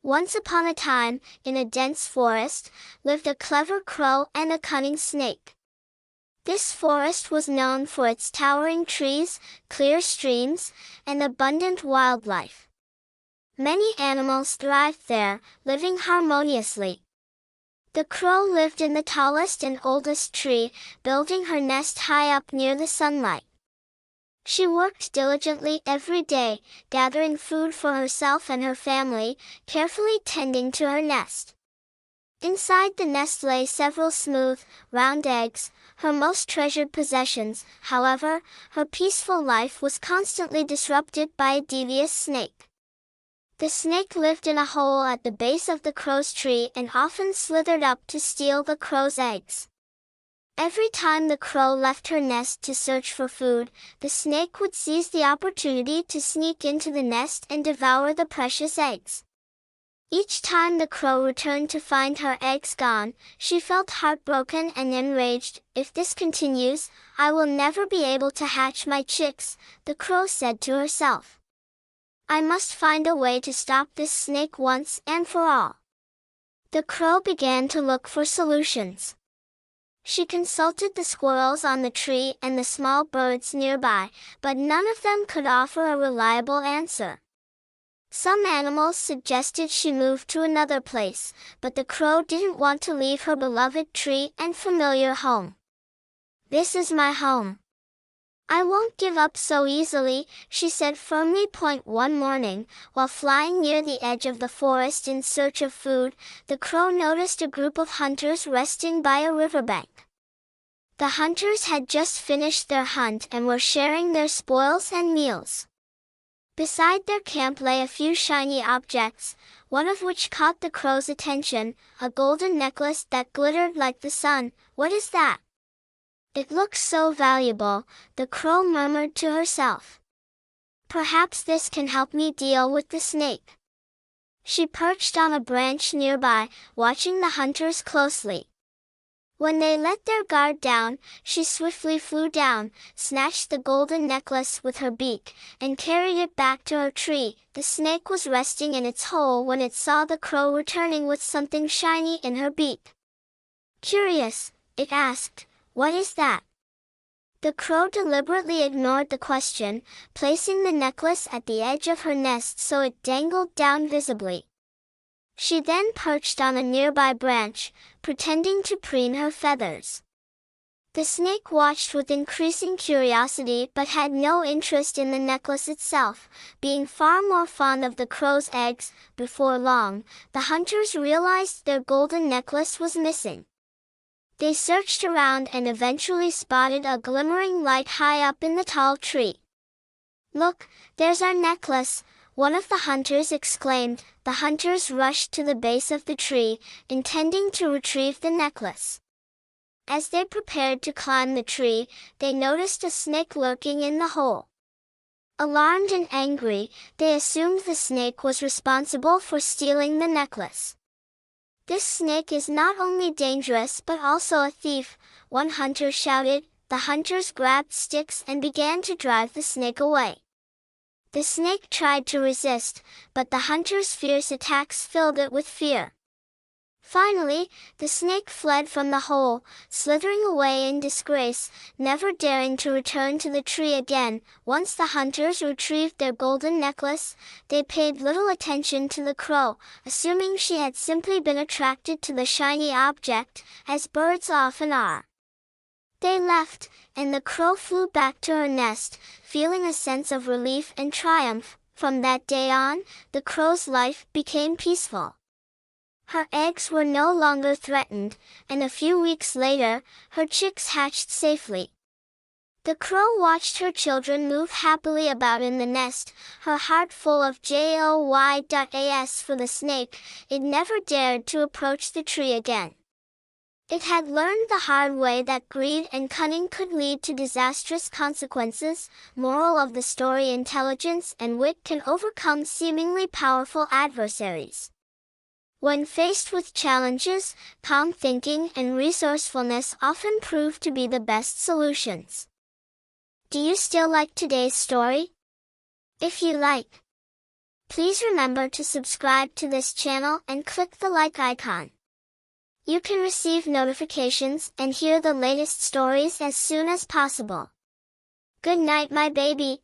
Once upon a time, in a dense forest, lived a clever crow and a cunning snake. This forest was known for its towering trees, clear streams, and abundant wildlife. Many animals thrived there, living harmoniously. The crow lived in the tallest and oldest tree, building her nest high up near the sunlight. She worked diligently every day, gathering food for herself and her family, carefully tending to her nest. Inside the nest lay several smooth, round eggs, her most treasured possessions. However, her peaceful life was constantly disrupted by a devious snake. The snake lived in a hole at the base of the crow's tree and often slithered up to steal the crow's eggs. Every time the crow left her nest to search for food, the snake would seize the opportunity to sneak into the nest and devour the precious eggs. Each time the crow returned to find her eggs gone, she felt heartbroken and enraged. "If this continues, I will never be able to hatch my chicks," the crow said to herself. "I must find a way to stop this snake once and for all." The crow began to look for solutions. She consulted the squirrels on the tree and the small birds nearby, but none of them could offer a reliable answer. Some animals suggested she move to another place, but the crow didn't want to leave her beloved tree and familiar home. "This is my home. I won't give up so easily," she said firmly. One morning, while flying near the edge of the forest in search of food, the crow noticed a group of hunters resting by a riverbank. The hunters had just finished their hunt and were sharing their spoils and meals. Beside their camp lay a few shiny objects, one of which caught the crow's attention, a golden necklace that glittered like the sun. "What is that? It looks so valuable," the crow murmured to herself. "Perhaps this can help me deal with the snake." She perched on a branch nearby, watching the hunters closely. When they let their guard down, she swiftly flew down, snatched the golden necklace with her beak, and carried it back to her tree. The snake was resting in its hole when it saw the crow returning with something shiny in her beak. Curious, it asked, "What is that?" The crow deliberately ignored the question, placing the necklace at the edge of her nest so it dangled down visibly. She then perched on a nearby branch, pretending to preen her feathers. The snake watched with increasing curiosity but had no interest in the necklace itself, being far more fond of the crow's eggs. Before long, the hunters realized their golden necklace was missing. They searched around and eventually spotted a glimmering light high up in the tall tree. "Look, there's our necklace," one of the hunters exclaimed. The hunters rushed to the base of the tree, intending to retrieve the necklace. As they prepared to climb the tree, they noticed a snake lurking in the hole. Alarmed and angry, they assumed the snake was responsible for stealing the necklace. "This snake is not only dangerous but also a thief," one hunter shouted. The hunters grabbed sticks and began to drive the snake away. The snake tried to resist, but the hunters' fierce attacks filled it with fear. Finally, the snake fled from the hole, slithering away in disgrace, never daring to return to the tree again. Once the hunters retrieved their golden necklace, they paid little attention to the crow, assuming she had simply been attracted to the shiny object, as birds often are. They left, and the crow flew back to her nest, feeling a sense of relief and triumph. From that day on, the crow's life became peaceful. Her eggs were no longer threatened, and a few weeks later, her chicks hatched safely. The crow watched her children move happily about in the nest, her heart full of joy. For the snake, it never dared to approach the tree again. It had learned the hard way that greed and cunning could lead to disastrous consequences. Moral of the story: intelligence and wit can overcome seemingly powerful adversaries. When faced with challenges, calm thinking and resourcefulness often prove to be the best solutions. Do you still like today's story? If you like, Please remember to subscribe to this channel and click the like icon. You can receive notifications and hear the latest stories as soon as possible. Good night, my baby.